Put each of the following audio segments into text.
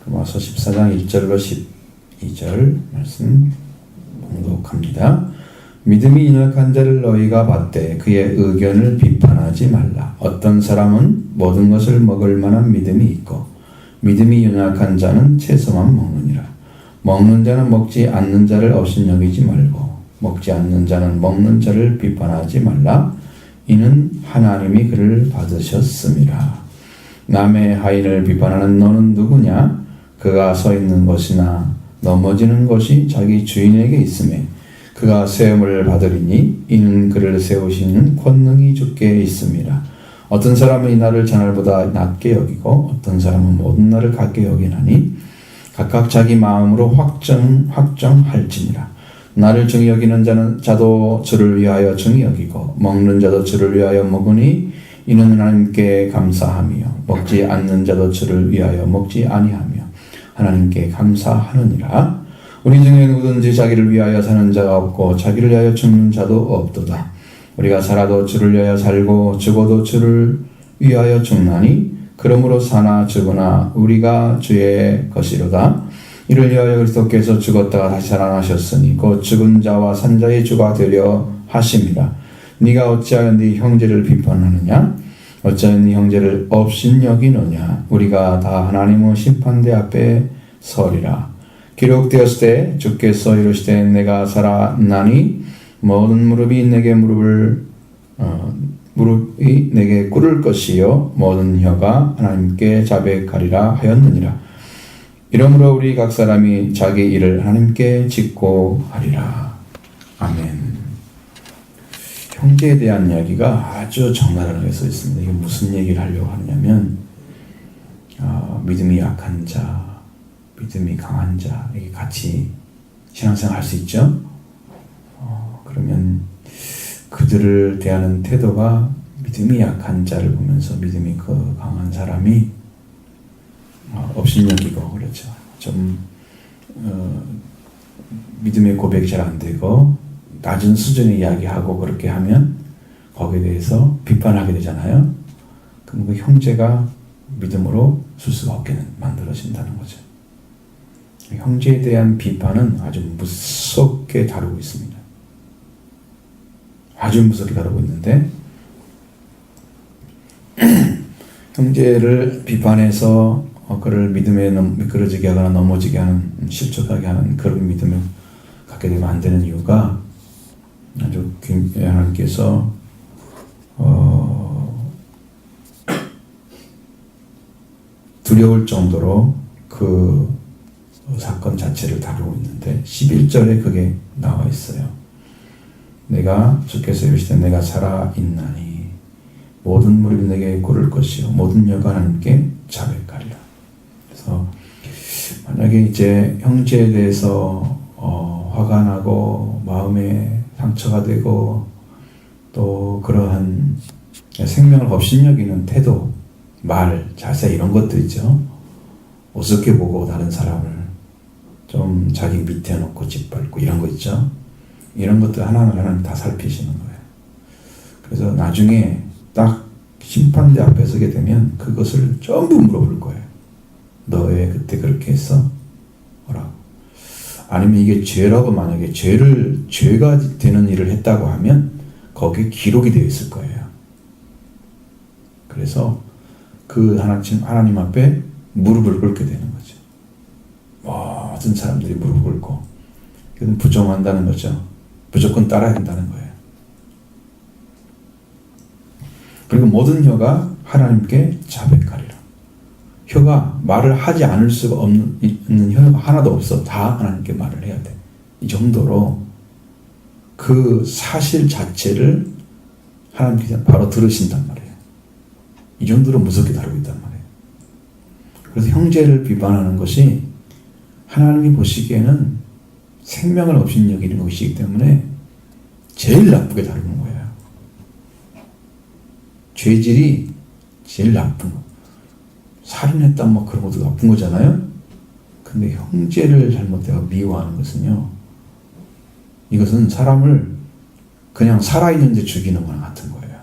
로마서 14장 1절로 12절 말씀 봉독합니다. 믿음이 연약한 자를 너희가 받되 그의 의견을 비판하지 말라. 어떤 사람은 모든 것을 먹을 만한 믿음이 있고 믿음이 연약한 자는 채소만 먹느니라. 먹는 자는 먹지 않는 자를 업신여기지 말고 먹지 않는 자는 먹는 자를 비판하지 말라. 이는 하나님이 그를 받으셨음이라. 남의 하인을 비판하는 너는 누구냐? 그가 서 있는 것이나 넘어지는 것이 자기 주인에게 있음에 그가 세움을 받으리니 이는 그를 세우시는 권능이 주께 있음이라. 어떤 사람은 이 날을 전날보다 낮게 여기고 어떤 사람은 모든 날을 같게 여기나니 각각 자기 마음으로 확정할지니라. 나를 중히 여기는 자도 주를 위하여 중히 여기고 먹는 자도 주를 위하여 먹으니 이는 하나님께 감사하며 먹지 않는 자도 주를 위하여 먹지 아니하며 하나님께 감사하느니라. 우리 중에 누구든지 자기를 위하여 사는 자가 없고 자기를 위하여 죽는 자도 없도다. 우리가 살아도 주를 위하여 살고 죽어도 주를 위하여 죽나니 그러므로 사나 죽으나 우리가 주의 것이로다. 이를 위하여 그리스도께서 죽었다가 다시 살아나셨으니 곧 죽은 자와 산 자의 주가 되려 하심이라. 네가 어찌하여 네 형제를 비판하느냐? 어찌하여 네 형제를 업신여기느냐? 우리가 다 하나님의 심판대 앞에 서리라. 기록되었을 때 주께서 이르시되 내가 살아나니 모든 무릎이 내게 무릎이 내게 꿇을 것이요 모든 혀가 하나님께 자백하리라 하였느니라. 이러므로 우리 각 사람이 자기 일을 하나님께 짓고 하리라. 아멘. 형제에 대한 이야기가 아주 적나라하게 써 있습니다. 이게 무슨 얘기를 하려고 하냐면 믿음이 약한 자, 믿음이 강한 자, 이게 같이 신앙생활 할 수 있죠? 그러면 그들을 대하는 태도가 믿음이 약한 자를 보면서 믿음이 강한 사람이 업신여기고 그렇죠. 좀 믿음의 고백이 잘 안 되고 낮은 수준의 이야기하고 그렇게 하면 거기에 대해서 비판하게 되잖아요. 그럼 그 형제가 믿음으로 쓸 수가 없게 만들어진다는 거죠. 형제에 대한 비판은 아주 무섭게 다루고 있습니다. 아주 무섭게 다루고 있는데 형제를 비판해서 그를 믿음에 미끄러지게 하거나 넘어지게 하는 실족하게 하는 그런 믿음을 갖게 되면 안 되는 이유가 아주 하나님께서 두려울 정도로 그 사건 자체를 다루고 있는데 11절에 그게 나와 있어요. 내가 주께서 이르시되 내가 살아있나니 모든 무릎이 내게 꿇을 것이요 모든 혀가 하나님께 자백하리라. 그래서 만약에 이제 형제에 대해서 화가 나고 마음에 상처가 되고 또 그러한 생명을 업신여기는 태도, 말, 자세 이런 것들 있죠. 우습게 보고 다른 사람을 좀 자기 밑에 놓고 짓밟고 이런 거 있죠. 이런 것들 하나하나 다 살피시는 거예요. 그래서 나중에 딱 심판대 앞에 서게 되면 그것을 전부 물어볼 거예요. 너 왜 그때 그렇게 했어? 뭐라고? 아니면 이게 죄라고 만약에 죄가 되는 일을 했다고 하면 거기에 기록이 되어 있을 거예요. 그래서 그 하나님 앞에 무릎을 꿇게 되는 거죠. 모든 사람들이 무릎을 꿇고 그건 부정한다는 거죠. 무조건 따라야 된다는 거예요. 그리고 모든 혀가 하나님께 자백하리라. 혀가 말을 하지 않을 수가 없는 혀가 하나도 없어. 다 하나님께 말을 해야 돼. 이 정도로 그 사실 자체를 하나님께서 바로 들으신단 말이에요. 이 정도로 무섭게 다루고 있단 말이에요. 그래서 형제를 비판하는 것이 하나님이 보시기에는 생명을 업신여기는 것이기 때문에 제일 나쁘게 다루는 거예요. 죄질이 제일 나쁜 거. 살인했다 뭐 그런 것도 나쁜 거잖아요. 근데 형제를 잘못해서 미워하는 것은요, 이것은 사람을 그냥 살아있는데 죽이는 거랑 같은 거예요.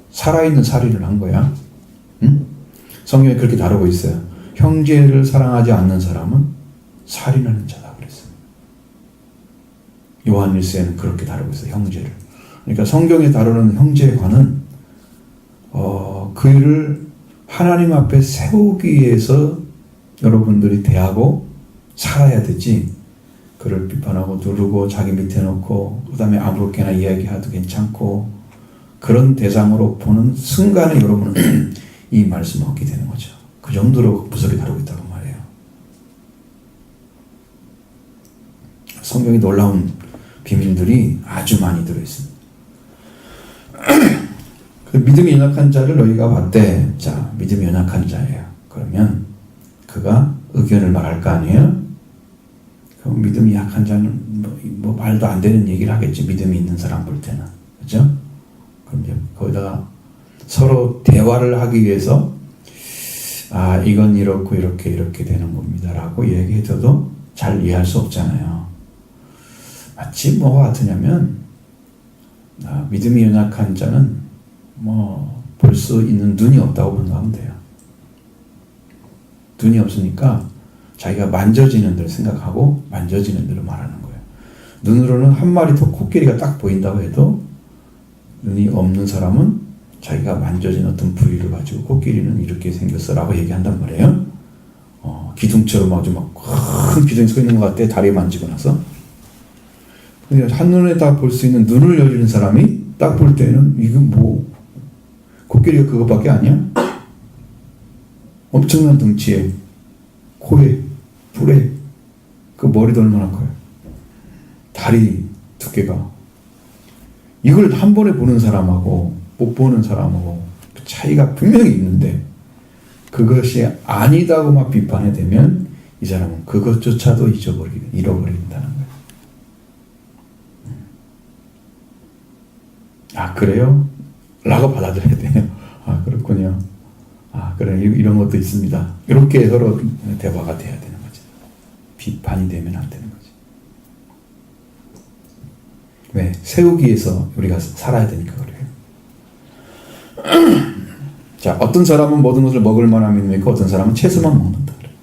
살아있는 살인을 한 거야. 응? 성경에 그렇게 다루고 있어요. 형제를 사랑하지 않는 사람은 살인하는 자다 그랬어요. 요한일서에는 그렇게 다루고 있어요. 형제를. 그러니까 성경에 다루는 형제관은 그를 하나님 앞에 세우기 위해서 여러분들이 대하고 살아야 되지, 그를 비판하고 누르고 자기 밑에 놓고 그 다음에 아무렇게나 이야기해도 괜찮고 그런 대상으로 보는 순간에 여러분은 이 말씀을 얻게 되는 거죠. 그 정도로 무섭게 다루고 있다고 말해요. 성경에 놀라운 비밀들이 아주 많이 들어있습니다. 그 믿음이 연약한 자를 너희가 봤대. 자, 믿음이 연약한 자예요. 그러면 그가 의견을 말할 거 아니에요? 그럼 믿음이 약한 자는 뭐 말도 안 되는 얘기를 하겠지. 믿음이 있는 사람 볼 때는. 그죠? 그럼 이제 거기다가 서로 대화를 하기 위해서 이건 이렇고 이렇게 되는 겁니다 라고 얘기해도 잘 이해할 수 없잖아요. 마치 뭐가 같으냐면 믿음이 연약한 자는 볼 수 있는 눈이 없다고 생각하면 돼요. 눈이 없으니까 자기가 만져지는 대로 생각하고 만져지는 대로 말하는 거예요. 눈으로는 한 마리 더 코끼리가 딱 보인다고 해도 눈이 없는 사람은 자기가 만져진 어떤 부위를 가지고 코끼리는 이렇게 생겼어 라고 얘기한단 말이에요. 기둥처럼 아주 막 큰 기둥이 서 있는 것 같아. 다리 만지고 나서. 근데 한눈에 다 볼 수 있는 눈을 열리는 사람이 딱 볼 때는 이건 뭐 코끼리가 그것밖에 아니야? 엄청난 덩치에 코에 뿔에 그 머리도 얼마나 커요. 다리 두께가. 이걸 한 번에 보는 사람하고 못 보는 사람하고 차이가 분명히 있는데 그것이 아니다고 막 비판이 되면 이 사람은 그것조차도 잃어버린다는 거예요. 그래요? 라고 받아들여야 돼요. 그렇군요. 그래, 이런 것도 있습니다. 이렇게 서로 대화가 돼야 되는 거죠. 비판이 되면 안 되는 거죠. 왜? 세우기 위해서 우리가 살아야 되니까 그래요. 자, 어떤 사람은 모든 것을 먹을 만한 믿음이 있고 어떤 사람은 채소만 먹는다 그래요.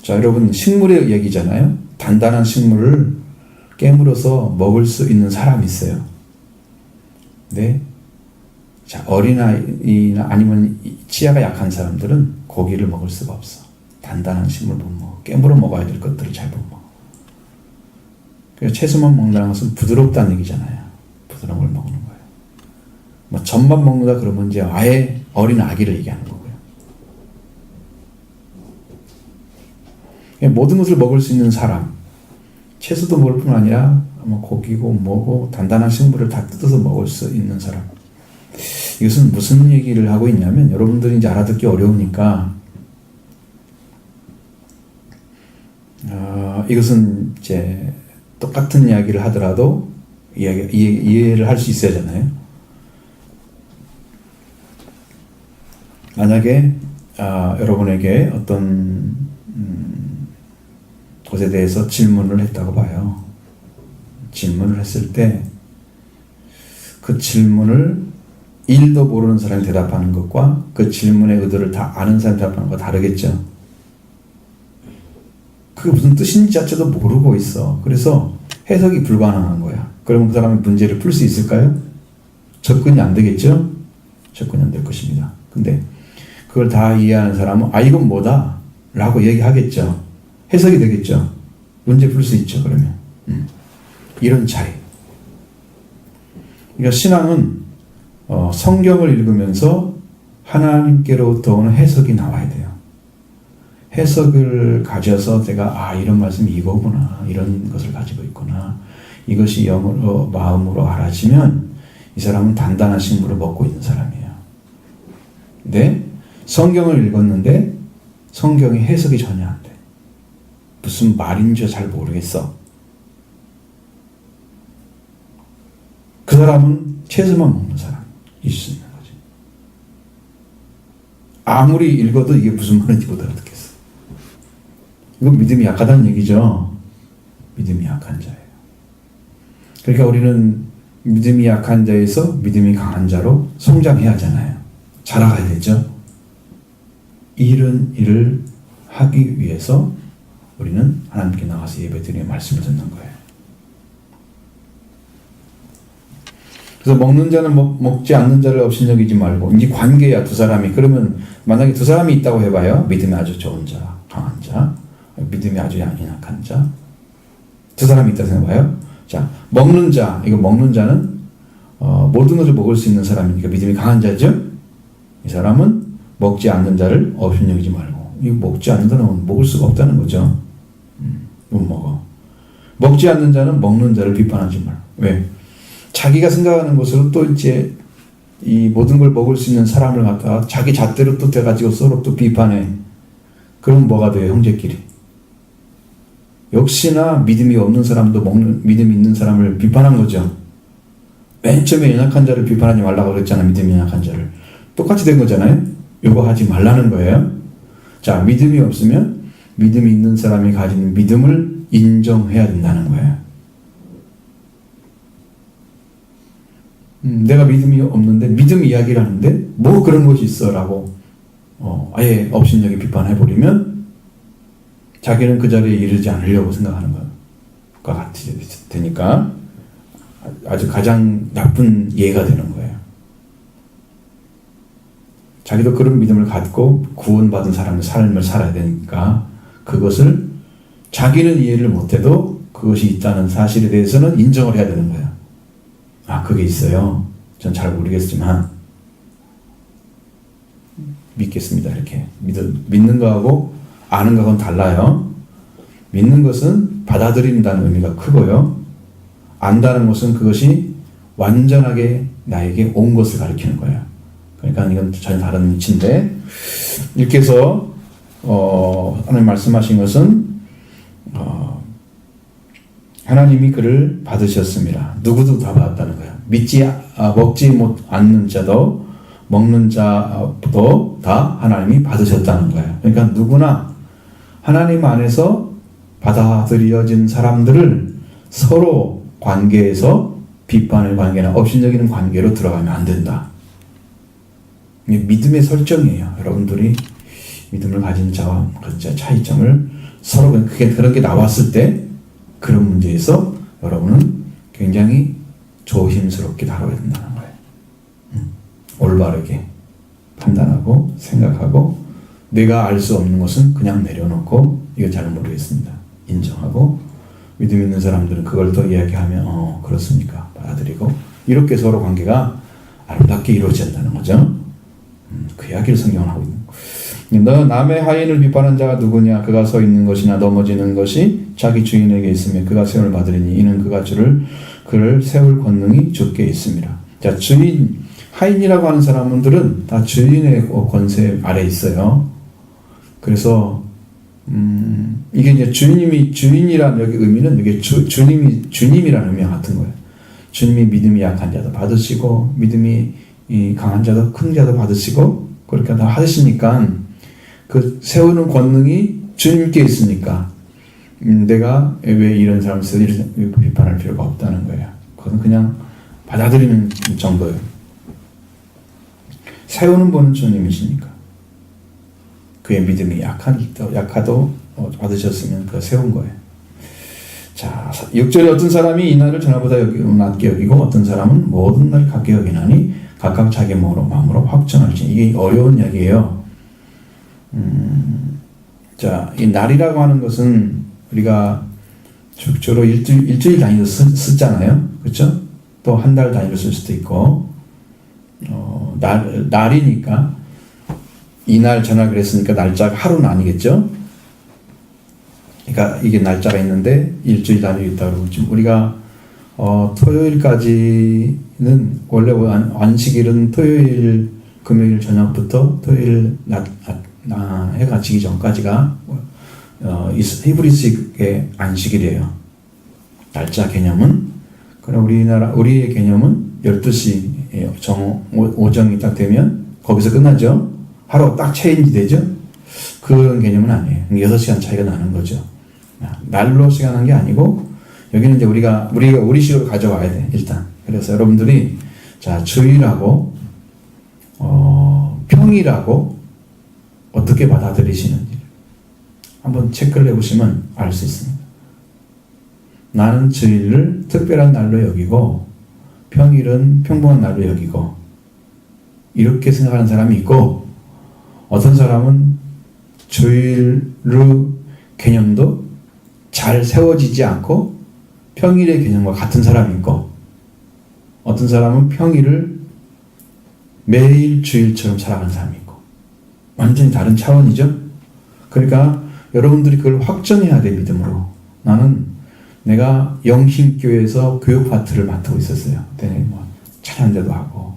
자, 여러분 식물의 얘기잖아요. 단단한 식물을 깨물어서 먹을 수 있는 사람이 있어요. 네. 자, 어린아이나 아니면 치아가 약한 사람들은 고기를 먹을 수가 없어. 단단한 식물 못 먹어. 깨물어 먹어야 될 것들을 잘 못 먹어. 그래서 채소만 먹는다는 것은 부드럽다는 얘기잖아요. 부드러운 걸 먹는 거예요. 뭐 젖만 먹는다 그러면 이제 아예 어린 아기를 얘기하는 거고요. 모든 것을 먹을 수 있는 사람, 채소도 먹을 뿐 아니라 뭐 고기고 뭐고 단단한 식물을 다 뜯어서 먹을 수 있는 사람. 이것은 무슨 얘기를 하고 있냐면 여러분들이 이제 알아듣기 어려우니까 이것은 이제 똑같은 이야기를 하더라도 이해를 할 수 있어야 하잖아요. 만약에 여러분에게 어떤 것에 대해서 질문을 했다고 봐요. 질문을 했을 때 그 질문을 1도 모르는 사람이 대답하는 것과 그 질문의 의도를 다 아는 사람이 대답하는 것과 다르겠죠. 그게 무슨 뜻인지 자체도 모르고 있어. 그래서 해석이 불가능한 거야. 그러면 그 사람이 문제를 풀 수 있을까요? 접근이 안 되겠죠? 접근이 안 될 것입니다. 근데 그걸 다 이해하는 사람은 이건 뭐다? 라고 얘기하겠죠. 해석이 되겠죠. 문제 풀 수 있죠. 그러면 이런 차이. 그러니까 신앙은 성경을 읽으면서 하나님께로부터 오는 해석이 나와야 돼요. 해석을 가져서 제가 이런 말씀이 이거구나, 이런 것을 가지고 있구나, 이것이 영으로 마음으로 알아지면 이 사람은 단단한 식물을 먹고 있는 사람이에요. 근데 성경을 읽었는데 성경의 해석이 전혀 안 돼. 무슨 말인지 잘 모르겠어. 그 사람은 채소만 먹는 사람일 수 있는 거죠. 아무리 읽어도 이게 무슨 말인지 못 알아듣겠어. 이건 믿음이 약하다는 얘기죠. 믿음이 약한 자예요. 그러니까 우리는 믿음이 약한 자에서 믿음이 강한 자로 성장해야 하잖아요. 자라가야 되죠. 이런 일을 하기 위해서 우리는 하나님께 나가서 예배드리며 말씀을 듣는 거예요. 그래서 먹는 자는 먹지 않는 자를 업신여기지 말고, 이제 관계야, 두 사람이. 그러면 만약에 두 사람이 있다고 해봐요. 믿음이 아주 좋은 자, 강한 자, 믿음이 아주 약한 자, 두 사람이 있다고 생각해봐요. 자, 먹는 자, 이거 먹는 자는 모든 것을 먹을 수 있는 사람이니까 믿음이 강한 자죠. 이 사람은 먹지 않는 자를 업신여기지 말고, 이거 먹지 않는 자는 먹을 수가 없다는 거죠. 못 먹어. 먹지 않는 자는 먹는 자를 비판하지 말고. 왜? 자기가 생각하는 것으로 또 이제 이 모든 걸 먹을 수 있는 사람을 갖다가 자기 잣대로 또 돼가지고 서로 또 비판해. 그럼 뭐가 돼요, 형제끼리? 역시나 믿음이 없는 사람도 믿음이 있는 사람을 비판한 거죠. 맨 처음에 연약한 자를 비판하지 말라고 그랬잖아, 믿음이 연약한 자를. 똑같이 된 거잖아요. 요거 하지 말라는 거예요. 자, 믿음이 없으면 믿음이 있는 사람이 가진 믿음을 인정해야 된다는 거예요. 내가 믿음이 없는데 믿음 이야기를 하는데 뭐 그런 것이 있어 라고 아예 업신여기 비판해버리면 자기는 그 자리에 이르지 않으려고 생각하는 것과 같이 되니까 아주 가장 나쁜 예가 되는 거예요. 자기도 그런 믿음을 갖고 구원받은 사람의 삶을 살아야 되니까 그것을 자기는 이해를 못해도 그것이 있다는 사실에 대해서는 인정을 해야 되는 거예요. 아, 그게 있어요. 전 잘 모르겠지만 믿겠습니다. 이렇게 믿는 거하고 아는 거하고는 달라요. 믿는 것은 받아들인다는 의미가 크고요. 안다는 것은 그것이 완전하게 나에게 온 것을 가리키는 거예요. 그러니까 이건 전혀 다른 이치인데, 이렇게 해서 하나님 말씀하신 것은 하나님이 그를 받으셨습니다. 누구도 다 받았다는 거예요. 먹지 않는 자도 먹는 자도 다 하나님이 받으셨다는 거예요. 그러니까 누구나 하나님 안에서 받아들여진 사람들을 서로 관계에서 비판의 관계나 업신여기는 관계로 들어가면 안 된다. 이게 믿음의 설정이에요. 여러분들이 믿음을 가진 자와 차이점을 서로 그런 게 나왔을 때 그런 문제에서 여러분은 굉장히 조심스럽게 다뤄야 된다는 거예요. 올바르게 판단하고 생각하고 내가 알 수 없는 것은 그냥 내려놓고 이거 잘 모르겠습니다. 인정하고 믿음 있는 사람들은 그걸 더 이야기하면 그렇습니까? 받아들이고 이렇게 서로 관계가 아름답게 이루어진다는 거죠. 그 이야기를 성경은 하고 있는 거예요. 너 남의 하인을 비판한 자가 누구냐? 그가 서 있는 것이나 넘어지는 것이 자기 주인에게 있으며 그가 세움을 받으리니 이는 그가 그를 세울 권능이 주께 있습니다. 자, 하인이라고 하는 사람들은 다 주인의 권세 아래 있어요. 그래서 이게 이제 주인이라는 여기 의미는 이게 주님이라는 의미와 같은 거예요. 주님이 믿음이 약한 자도 받으시고 믿음이 강한 자도 큰 자도 받으시고 그렇게 다 하시니까 그 세우는 권능이 주님께 있으니까 내가 왜 이런 사람을 비판할 필요가 없다는 거예요. 그건 그냥 받아들이는 정도예요. 세우는 분은 주님이시니까 그의 믿음이 약하도 받으셨으면 그 세운 거예요. 자, 6절에 어떤 사람이 이 날을 전날보다 낮게 여기고 어떤 사람은 모든 날 같게 여기나니 각각 자기 마음으로 확정할지. 이게 어려운 이야기예요. 자, 이 날이라고 하는 것은 우리가 주로 일주일 단위로 쓰잖아요. 그렇죠? 또 한 달 단위로 쓸 수도 있고 날이니까 이날 저날 그랬으니까 날짜가 하루는 아니겠죠? 그러니까 이게 날짜가 있는데 일주일 단위로 있다 그러고 지금 우리가 토요일까지는 원래 안식일은 토요일 금요일 저녁부터 토요일 해가 지기 전까지가 히브리식의 안식일이에요. 날짜 개념은. 그럼 우리의 개념은 12시 오정이 딱 되면 거기서 끝나죠. 하루 딱 체인지 되죠. 그런 개념은 아니에요. 6시간 차이가 나는 거죠. 날로 시간한 게 아니고 여기는 이제 우리가 우리식으로 가져와야 돼 일단. 그래서 여러분들이 자 주일하고 평일하고 어떻게 받아들이시는지 한번 체크를 해보시면 알 수 있습니다. 나는 주일을 특별한 날로 여기고 평일은 평범한 날로 여기고 이렇게 생각하는 사람이 있고, 어떤 사람은 주일의 개념도 잘 세워지지 않고 평일의 개념과 같은 사람이 있고, 어떤 사람은 평일을 매일 주일처럼 살아가는 사람이 있고, 완전히 다른 차원이죠. 그러니까 여러분들이 그걸 확정해야 돼. 믿음으로. 나는 내가 영신교회에서 교육 파트를 맡고 있었어요. 그때 뭐 찬양대도 하고.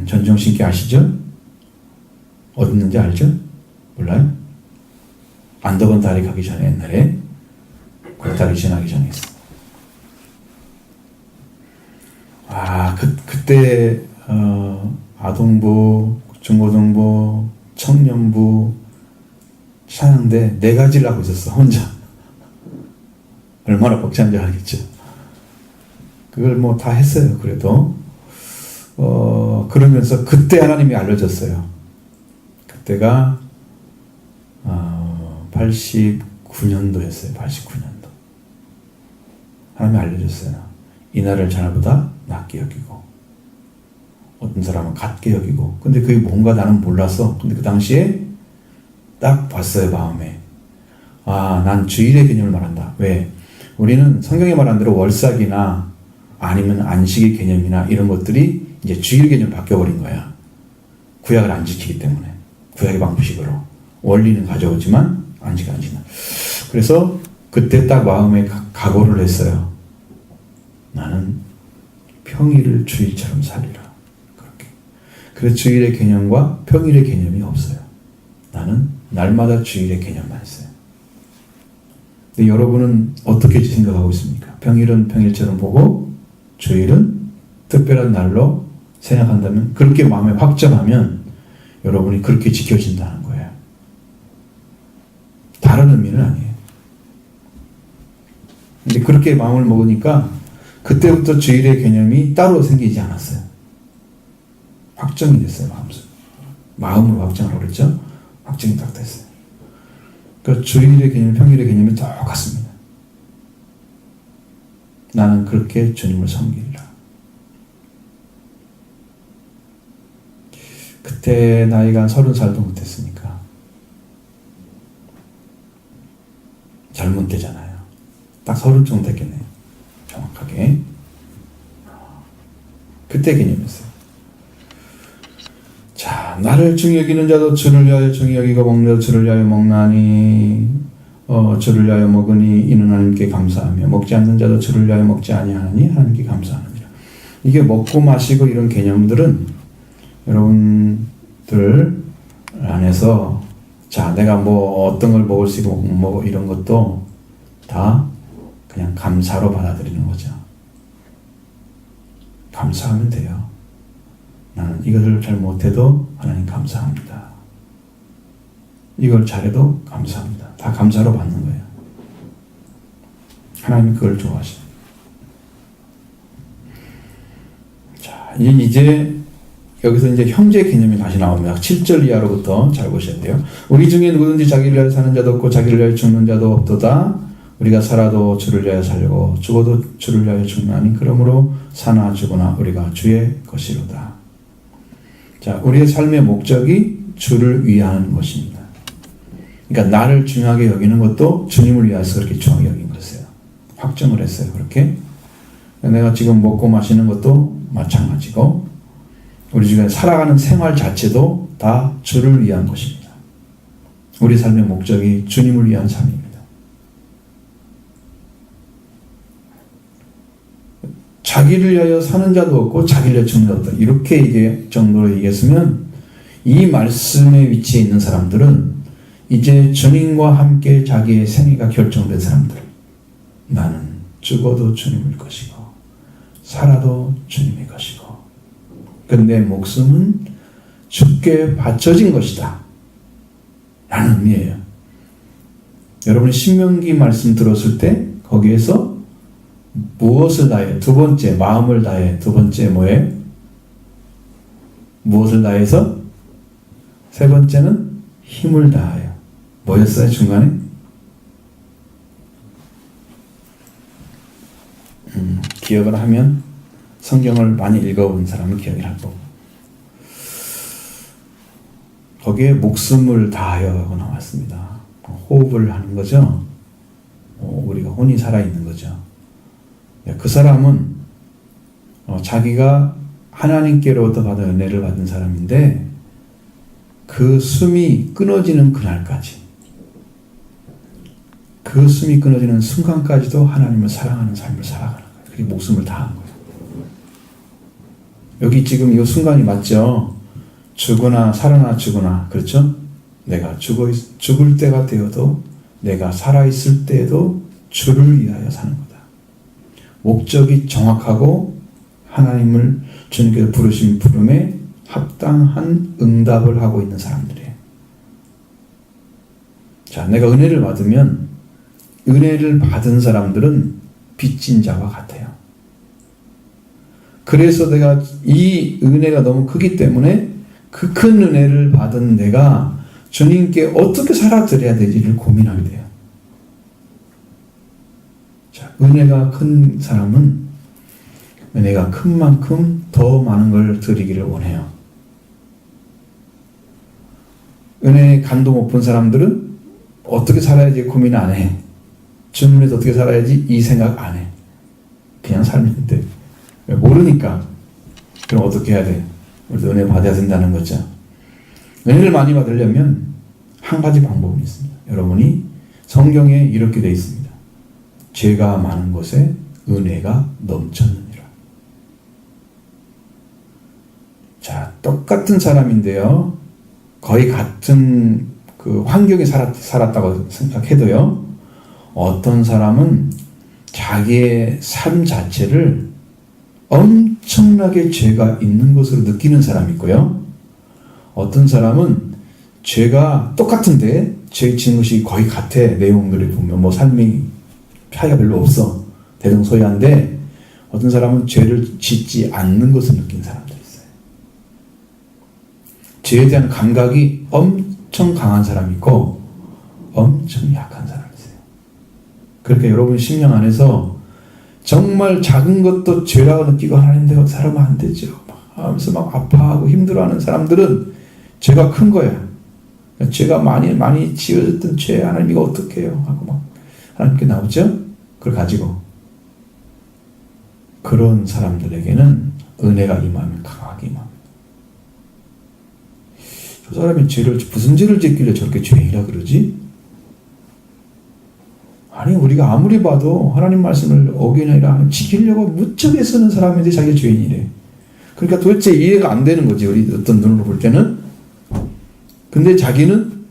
전정신교 아시죠? 어디 있는지 알죠? 몰라요? 안덕원 다리 가기 전에, 옛날에 굴다리 지나기 전에 있어. 그때 아동부, 중고등부, 청년부, 찬양대 4가지를 하고 있었어, 혼자. 얼마나 벅찬지 알겠죠? 그걸 뭐 다 했어요. 그래도 그러면서 그때 하나님이 알려줬어요. 그때가 89년도였어요. 89년도. 하나님이 알려줬어요. 이날을 자날보다 낮게 여기고, 어떤 사람은 같게 여기고. 근데 그게 뭔가 나는 몰랐어. 근데 그 당시에 딱 봤어요, 마음에. 난 주일의 개념을 말한다. 왜? 우리는 성경에 말한 대로 월삭이나 아니면 안식의 개념이나 이런 것들이 이제 주일 개념 바뀌어버린 거야. 구약을 안 지키기 때문에. 구약의 방식으로. 원리는 가져오지만 안식 안 지나. 그래서 그때 딱 마음에 각오를 했어요. 나는 평일을 주일처럼 살리라. 그렇게. 그래서 주일의 개념과 평일의 개념이 없어요. 나는 날마다 주일의 개념만 있어요. 근데 여러분은 어떻게 생각하고 있습니까? 평일은 평일처럼 보고 주일은 특별한 날로 생각한다면, 그렇게 마음에 확정하면 여러분이 그렇게 지켜진다는 거예요. 다른 의미는 아니에요. 근데 그렇게 마음을 먹으니까 그때부터 주일의 개념이 따로 생기지 않았어요. 확정이 됐어요. 마음으로 확정을 그랬죠. 확정이 딱 됐어요. 그러니까 주일의 개념, 평일의 개념이 똑같습니다. 나는 그렇게 주님을 섬기리라. 그때 나이가 30살도 못했으니까 젊은 때잖아요. 딱 30 정도 됐겠네요. 정확하게. 그때 개념이었어요. 자, 나를 중히 여기는 자도 주를 위하여 중히 여기고 먹는 자도 주를 위하여 먹나니 주를 위하여 먹으니 이는 하나님께 감사하며 먹지 않는 자도 주를 위하여 먹지 아니하니 하나님께 감사하느니라. 이게 먹고 마시고 이런 개념들은 여러분들 안에서, 자, 내가 뭐 어떤 걸 먹을 수 있고 뭐 이런 것도 다 그냥 감사로 받아들이는 거죠. 감사하면 돼요. 나는 이것을 잘 못해도 하나님 감사합니다. 이걸 잘해도 감사합니다. 다 감사로 받는 거예요. 하나님 그걸 좋아하시죠. 자, 이제 여기서 이제 형제 개념이 다시 나옵니다. 7절 이하로부터 잘 보셔야 돼요. 우리 중에 누구든지 자기를 위하여 사는 자도 없고 자기를 위하여 죽는 자도 없도다. 우리가 살아도 주를 위하여 살고 죽어도 주를 위하여 죽나니 그러므로 사나 죽으나 우리가 주의 것이로다. 자, 우리의 삶의 목적이 주를 위하는 것입니다. 그러니까 나를 중요하게 여기는 것도 주님을 위해서 그렇게 중요하게 여긴 것이에요. 확정을 했어요. 그렇게. 내가 지금 먹고 마시는 것도 마찬가지고 우리 주변에 살아가는 생활 자체도 다 주를 위한 것입니다. 우리 삶의 목적이 주님을 위한 삶입니다. 자기를 위하여 사는 자도 없고 자기를 위하여 죽는 자도 없다. 이렇게 이게 정도로 얘기했으면 이 말씀의 위치에 있는 사람들은 이제 주님과 함께 자기의 생애가 결정된 사람들. 나는 죽어도 주님일 것이고 살아도 주님의 것이고 근데 목숨은 주께 바쳐진 것이다 라는 의미예요. 여러분이 신명기 말씀 들었을 때 거기에서 무엇을 다해? 두 번째 마음을 다해. 두 번째 뭐예요? 무엇을 다해서? 세 번째는 힘을 다하여. 뭐였어요, 중간에? 기억을 하면 성경을 많이 읽어본 사람은 기억이 날 거고. 거기에 목숨을 다하여 하고 나왔습니다. 호흡을 하는 거죠. 우리가 혼이 살아있는 거죠. 그 사람은 자기가 하나님께로부터 받은 은혜를 받은 사람인데 그 숨이 끊어지는 그날까지, 그 숨이 끊어지는 순간까지도 하나님을 사랑하는 삶을 살아가는 거예요. 그게 목숨을 다한 거예요. 여기 지금 이 순간이 맞죠? 죽으나 살아나 죽으나, 그렇죠? 내가 죽을 때가 되어도, 내가 살아있을 때에도 주를 위하여 사는 거다. 목적이 정확하고 하나님을 주님께서 부르신 부름에 합당한 응답을 하고 있는 사람들이에요. 자, 내가 은혜를 받으면 은혜를 받은 사람들은 빚진 자와 같아요. 그래서 내가 이 은혜가 너무 크기 때문에 그 큰 은혜를 받은 내가 주님께 어떻게 살아드려야 되지를 고민하게 돼요. 자, 은혜가 큰 사람은 은혜가 큰 만큼 더 많은 걸 드리기를 원해요. 은혜에 간도 못 본 사람들은 어떻게 살아야지 고민 안 해. 주님에서 어떻게 살아야지 이 생각 안 해. 그냥 살는데 모르니까. 그럼 어떻게 해야 돼? 우리도 은혜 받아야 된다는 거죠. 은혜를 많이 받으려면 한 가지 방법이 있습니다. 여러분이 성경에 이렇게 되어 있습니다. 죄가 많은 곳에 은혜가 넘쳤느니라. 자, 똑같은 사람인데요. 거의 같은 그 환경에 살았다고 생각해도요. 어떤 사람은 자기의 삶 자체를 엄청나게 죄가 있는 것으로 느끼는 사람이 있고요. 어떤 사람은 죄가 똑같은데 죄 짓는 것이 거의 같아. 내용들을 보면 뭐 삶이 차이가 별로 없어. 대동소이한데 어떤 사람은 죄를 짓지 않는 것을 느끼는 사람들이 있어요. 죄에 대한 감각이 엄청 강한 사람이 있고 엄청 약한 사람이 있어요. 그러니까 여러분 심령 안에서 정말 작은 것도 죄라고 느끼고 하나님 내가 살아면 안 되죠. 막 하면서 막 아파하고 힘들어하는 사람들은 죄가 큰 거야. 죄가 많이 지어졌던 죄 하나님 이거 어떻게 해요? 하고 막 하나님께 나오죠. 그걸 가지고 그런 사람들에게는 은혜가 임하면 강하게 임합니다. 저 사람이 무슨 죄를 짓길래 저렇게 죄인이라 그러지? 아니 우리가 아무리 봐도 하나님 말씀을 어기느라 지키려고 무척 애쓰는 사람인데 자기가 죄인이래. 그러니까 도대체 이해가 안 되는 거지. 우리 어떤 눈으로 볼 때는. 근데 자기는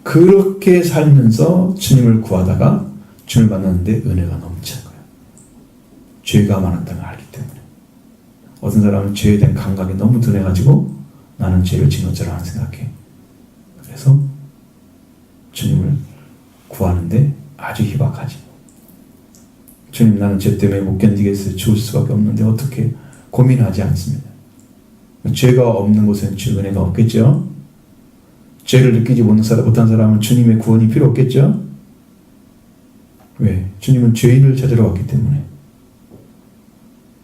그렇게 살면서 주님을 구하다가 주님을 만났는데 은혜가 넘치는 거예요. 죄가 많았다는 걸 알기 때문에. 어떤 사람은 죄에 대한 감각이 너무 둔해가지고 나는 죄를 지은 것처럼 생각해. 그래서 주님을 구하는데 아주 희박하지. 주님 나는 죄 때문에 못 견디겠어요. 죽을 수밖에 없는데 어떻게 고민하지 않습니다. 죄가 없는 곳에는 주 은혜가 없겠죠. 죄를 느끼지 못한 사람은 주님의 구원이 필요 없겠죠. 왜? 주님은 죄인을 찾으러 왔기 때문에.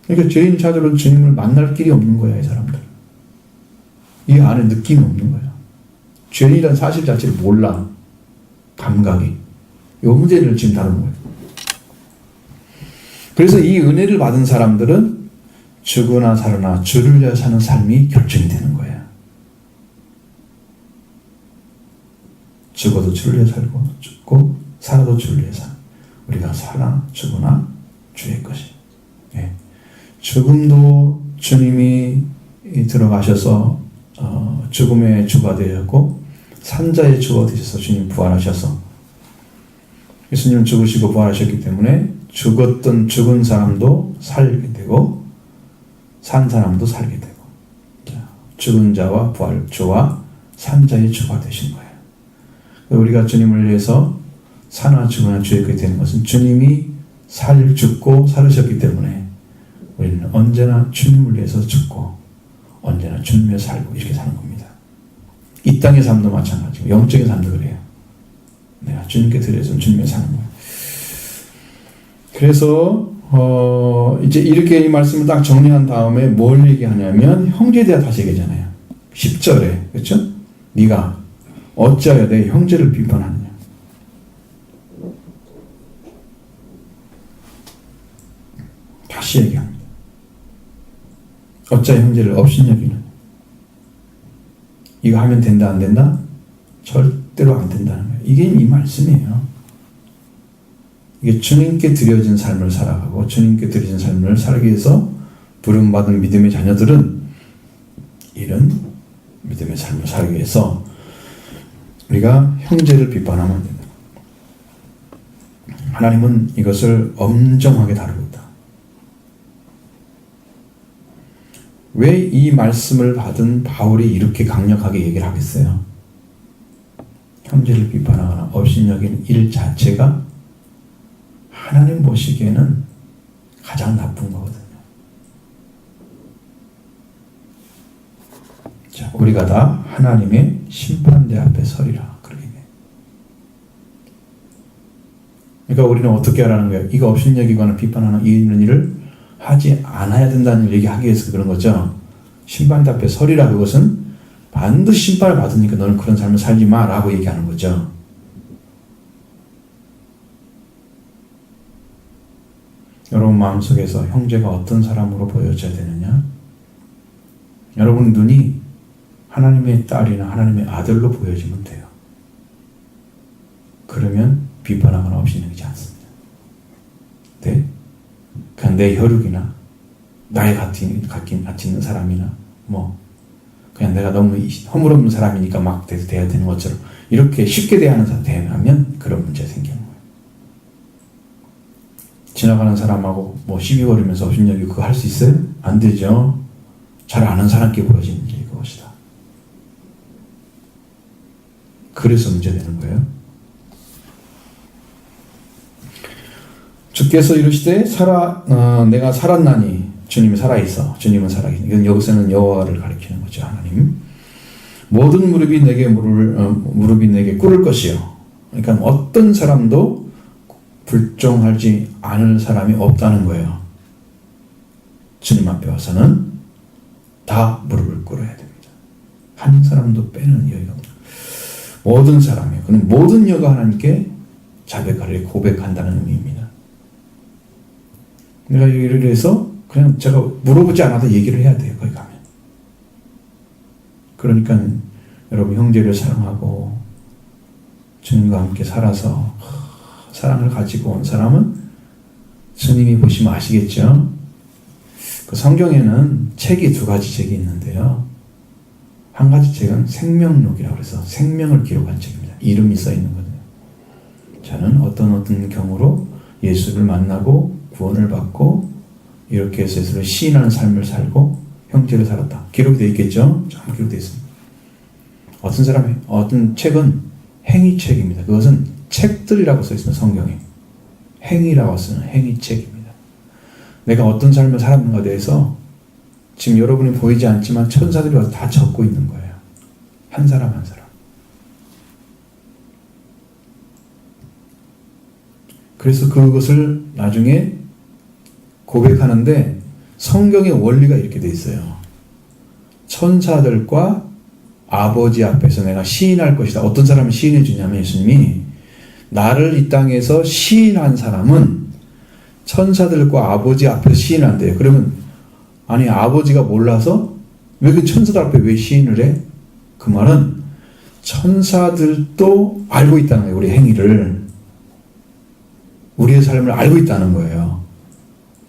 그러니까 죄인 찾으러 주님을 만날 길이 없는 거야. 이 사람들. 이 안에 느낌이 없는 거야. 죄인이라는 사실 자체를 몰라. 감각이. 이 문제를 지금 다루는 거예요. 그래서 이 은혜를 받은 사람들은 죽으나 살아나 주를 위하여 사는 삶이 결정이 되는 거예요. 죽어도 주를 위해 살고 죽고 살아도 주를 위해 사. 우리가 살아 죽으나 주의 것이. 예. 죽음도 주님이 들어가셔서 죽음의 주가 되었고 산자의 주가 되셔서 주님 부활하셔서 예수님은 죽으시고 부활하셨기 때문에 죽은 사람도 살게 되고 산 사람도 살게 되고 죽은 자와 부활주와 산자의 주가 되신 거예요. 우리가 주님을 위해서 사나 죽으나 주의 것이 되는 것은 주님이 죽고 살으셨기 때문에 우리는 언제나 주님을 위해서 죽고 언제나 주님을 위해 살고 이렇게 사는 겁니다. 이 땅의 삶도 마찬가지고 영적인 삶도 그래요. 내가 주님께 드려준 주님의 삶을. 그래서 이제 이렇게 이 말씀을 딱 정리한 다음에 뭘 얘기하냐면 형제에 대해 다시 얘기하잖아요. 10절에 그렇죠? 네가 어찌하여 내 형제를 비판하느냐. 다시 얘기합니다. 어찌하여 형제를 업신여기느냐. 이거 하면 된다 안 된다? 절대로 안 된다는 거예요. 이게 이 말씀이에요. 이게 주님께 드려진 삶을 살아가고 주님께 드려진 삶을 살기 위해서 부름받은 믿음의 자녀들은 이런 믿음의 삶을 살기 위해서 우리가 형제를 비판하면 안 된다. 하나님은 이것을 엄정하게 다루고 있다. 왜 이 말씀을 받은 바울이 이렇게 강력하게 얘기를 하겠어요? 형제를 비판하거나 업신여기는 일 자체가 하나님 보시기에는 가장 나쁜 거거든요. 자, 우리가 다 하나님의 심판대 앞에 서리라. 그렇게 돼. 그러니까 우리는 어떻게 하라는 거예요? 이거 업신여기거나 비판하는 이런 일을 하지 않아야 된다는 얘기하기 위해서 그런 거죠. 심판대 앞에 서리라. 그것은 반드시 심판을 받으니까 너는 그런 삶을 살지 마 라고 얘기하는 거죠. 여러분 마음속에서 형제가 어떤 사람으로 보여져야 되느냐? 여러분 눈이 하나님의 딸이나 하나님의 아들로 보여지면 돼요. 그러면 비판하거나 업신여기지 않습니다. 네? 그냥 내 혈육이나 나의 가치 있는 사람이나 그냥 내가 너무 허물없는 사람이니까 막 대해야 되는 것처럼 이렇게 쉽게 대하는 사람 대하면 그런 문제가 생기는 거예요. 지나가는 사람하고 시비 걸으면서 업신여기고 그거 할 수 있어요? 안 되죠. 잘 아는 사람께 벌어지는 일이 그것이다. 그래서 문제되는 거예요. 주께서 이르시되 내가 살았나니 주님이 살아있어. 주님은 살아있어. 이건 여기서는 여호와를 가리키는 거죠. 하나님. 모든 무릎이 내게 꿇을 것이요. 그러니까 어떤 사람도 불종하지 않을 사람이 없다는 거예요. 주님 앞에 와서는 다 무릎을 꿇어야 됩니다. 한 사람도 빼는 여유가 없다. 모든 사람이요. 그는 모든 여가 하나님께 자백하려 고백한다는 의미입니다. 내가 얘기를 해서 그냥 제가 물어보지 않아도 얘기를 해야 돼요. 거기 가면. 그러니까 여러분 형제를 사랑하고 주님과 함께 살아서 사랑을 가지고 온 사람은 주님이 보시면 아시겠죠? 그 성경에는 책이 두 가지 책이 있는데요. 한 가지 책은 생명록이라고 해서 생명을 기록한 책입니다. 이름이 써 있는 거죠. 저는 어떤 경우로 예수를 만나고 구원을 받고 이렇게 해서 예수를 시인하는 삶을 살고 형제를 살았다. 기록이 되어 있겠죠? 잘 기록되어 있습니다. 어떤 책은 행위책입니다. 그것은 책들이라고 써 있습니다. 성경에. 행위라고 쓰는 행위책입니다. 내가 어떤 삶을 살았는가에 대해서 지금 여러분이 보이지 않지만 천사들이 와서 다 적고 있는 거예요. 한 사람 한 사람. 그래서 그것을 나중에 고백하는데 성경의 원리가 이렇게 돼 있어요. 천사들과 아버지 앞에서 내가 시인할 것이다. 어떤 사람을 시인해 주냐면 예수님이 나를 이 땅에서 시인한 사람은 천사들과 아버지 앞에서 시인한대요. 그러면 아니 아버지가 몰라서 왜 그 천사들 앞에 왜 시인을 해? 그 말은 천사들도 알고 있다는 거예요. 우리 행위를. 우리의 삶을 알고 있다는 거예요.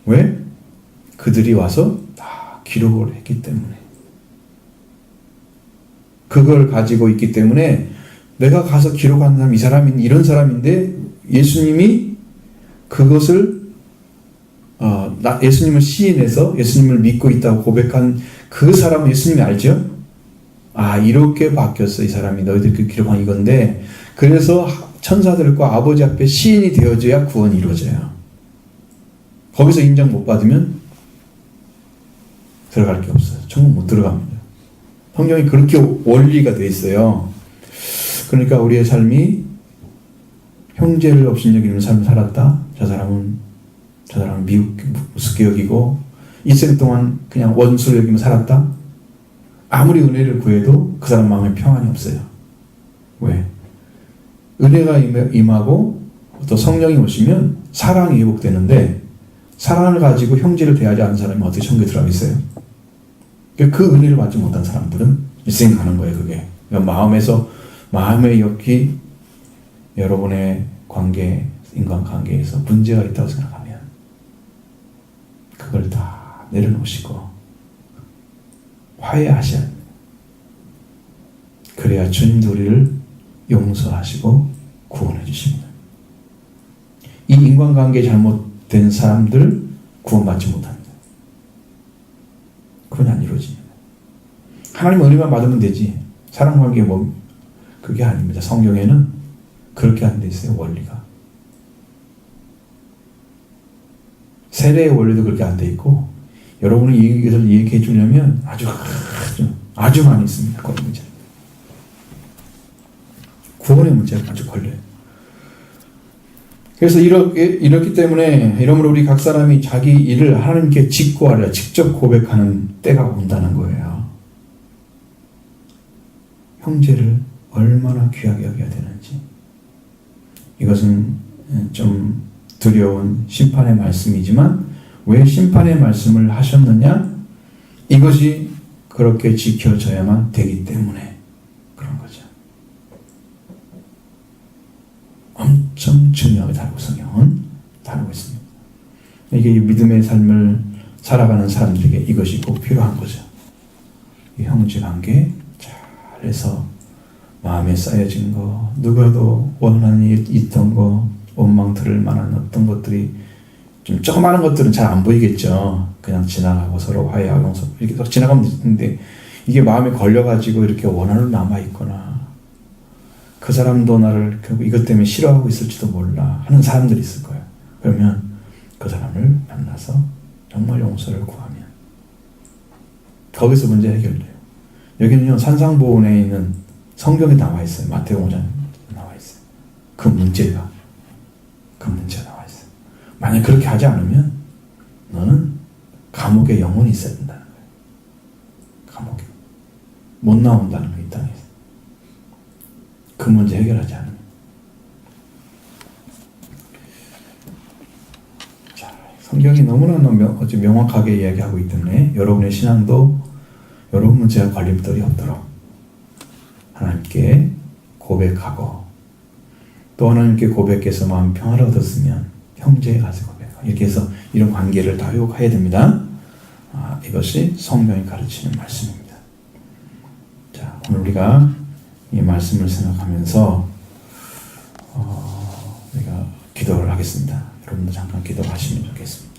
왜? 그들이 와서 다 기록을 했기 때문에. 그걸 가지고 있기 때문에 내가 가서 기록한 사람, 이 사람은 이런 사람인데 예수님이 그것을 예수님을 시인해서 예수님을 믿고 있다고 고백한 그 사람은 예수님이 알죠? 이렇게 바뀌었어. 이 사람이 너희들 기록한 이건데 그래서 천사들과 아버지 앞에 시인이 되어져야 구원이 이루어져요. 거기서 인정 못 받으면 들어갈 게 없어요. 천국 못 들어갑니다. 성경이 그렇게 원리가 돼 있어요. 그러니까 우리의 삶이 형제를 없인 여기는 삶을 살았다. 저 사람은 우습게 여기고 일생 동안 그냥 원수를 여기며 살았다. 아무리 은혜를 구해도 그 사람 마음에 평안이 없어요. 왜? 은혜가 임하고 또 성령이 오시면 사랑이 회복되는데 사랑을 가지고 형제를 대하지 않는 사람이 어떻게 천국에 들어가겠어요? 그 은혜를 받지 못한 사람들은 일생 가는 거예요. 그게 그러니까 마음의 역기 여러분의 관계, 인간관계에서 문제가 있다고 생각하면 그걸 다 내려놓으시고 화해하셔야 합니다. 그래야 주님도 우리를 용서하시고 구원해 주십니다. 이 인간관계 잘못된 사람들 구원받지 못합니다. 그건 안 이루어집니다. 하나님 은혜만 받으면 되지. 사랑관계 그게 아닙니다. 성경에는 그렇게 안 돼 있어요. 원리가. 세례의 원리도 그렇게 안 돼 있고 여러분이 이것을 얘기해 주려면 아주 많이 있습니다. 그런 문제. 구원의 문제가 아주 걸려요. 그래서 이렇기 때문에 이러므로 우리 각 사람이 자기 일을 하나님께 직고하려 직접 고백하는 때가 온다는 거예요. 형제를 얼마나 귀하게 여겨야 되는지. 이것은 좀 두려운 심판의 말씀이지만 왜 심판의 말씀을 하셨느냐? 이것이 그렇게 지켜져야만 되기 때문에 그런 거죠. 엄청 중요하게 다루고 성경은 다루고 있습니다. 이게 믿음의 삶을 살아가는 사람들에게 이것이 꼭 필요한 거죠. 이 형제관계 잘해서 마음에 쌓여진 거, 누가도 원한이 있던 거, 원망 들을 만한 어떤 것들이 좀 조그마한 것들은 잘 안 보이겠죠. 그냥 지나가고 서로 화해하고 이렇게 지나가면 되는데 이게 마음에 걸려가지고 이렇게 원한으로 남아있거나 그 사람도 나를 이것 때문에 싫어하고 있을지도 몰라 하는 사람들이 있을 거예요. 그러면 그 사람을 만나서 정말 용서를 구하면 거기서 문제 해결돼요. 여기는요 산상보훈에 있는 성경에 나와 있어요. 마태복음 5장에 나와 있어요. 그 문제가 나와 있어요. 만약 그렇게 하지 않으면 너는 감옥에 영원히 있어야 된다는 거예요. 감옥에 못 나온다는 거예요. 이 땅에서 그 문제 해결하지 않으면. 자, 성경이 너무나 명확하게 이야기하고 있기 때문에 여러분의 신앙도 여러분 문제가 걸림돌이 없도록 하나님께 고백하고 또 하나님께 고백해서 마음 평화를 얻었으면 형제에 가서 고백하고 이렇게 해서 이런 관계를 다 회복해야 됩니다. 이것이 성경이 가르치는 말씀입니다. 자, 오늘 우리가 이 말씀을 생각하면서 우리가 기도를 하겠습니다. 여러분도 잠깐 기도하시면 좋겠습니다.